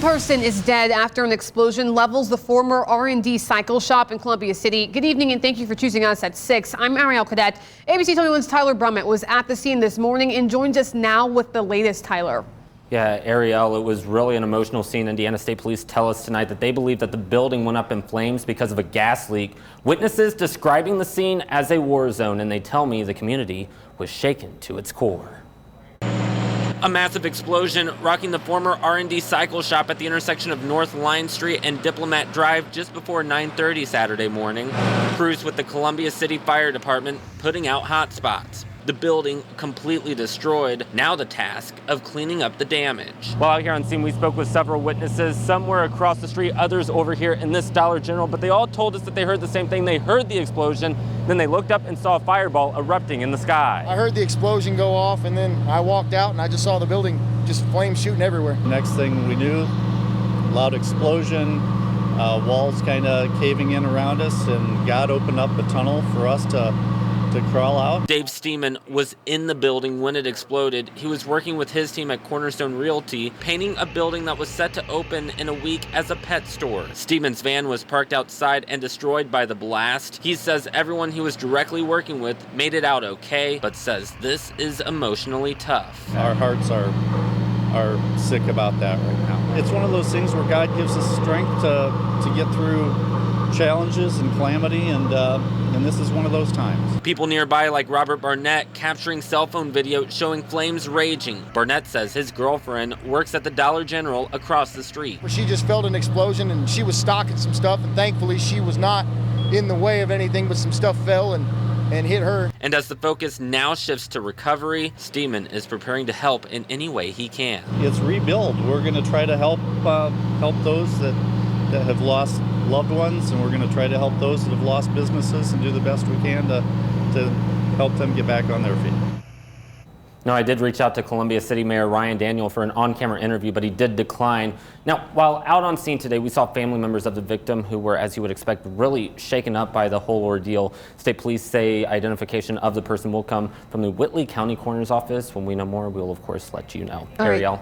person is dead after an explosion levels the former R&D cycle shop in Columbia City. Good evening and thank you for choosing us at 6. I'm Ariel Cadet. ABC 21's Tyler Brummett was at the scene this morning and joins us now with the latest. Tyler. Yeah, Ariel, it was really an emotional scene. Indiana State Police tell us tonight that they believe that the building went up in flames because of a gas leak. Witnesses describing the scene as a war zone, and they tell me the community was shaken to its core. A massive explosion rocking the former R&D cycle shop at the intersection of North Line Street and Diplomat Drive just before 9:30 Saturday morning. Crews with the Columbia City Fire Department putting out hot spots. The building completely destroyed, now the task of cleaning up the damage. While out here on scene, we spoke with several witnesses. Some were across the street, others over here in this Dollar General, but they all told us that they heard the same thing. They heard the explosion, then they looked up and saw a fireball erupting in the sky. I heard the explosion go off, and then I walked out and I just saw the building, just flames shooting everywhere. Next thing we knew, loud explosion, walls kind of caving in around us, and God opened up a tunnel for us to crawl out. Dave Steeman was in the building when it exploded. He was working with his team at Cornerstone Realty, painting a building that was set to open in a week as a pet store. Steeman's van was parked outside and destroyed by the blast. He says everyone he was directly working with made it out okay, but says this is emotionally tough. Our hearts are sick about that right now. It's one of those things where God gives us strength to get through challenges and calamity, and this is one of those times. People nearby like Robert Barnett capturing cell phone video showing flames raging. Barnett says his girlfriend works at the Dollar General across the street. She just felt an explosion and she was stocking some stuff, and thankfully she was not in the way of anything, but some stuff fell and hit her. And as the focus now shifts to recovery, Steeman is preparing to help in any way he can. It's rebuild. We're going to try to help those that have lost loved ones, and we're going to try to help those that have lost businesses and do the best we can to help them get back on their feet. Now, I did reach out to Columbia City Mayor Ryan Daniel for an on-camera interview, but he did decline. Now, while out on scene today, we saw family members of the victim who were, as you would expect, really shaken up by the whole ordeal. State police say identification of the person will come from the Whitley County Coroner's Office. When we know more, we will, of course, let you know. Ariel.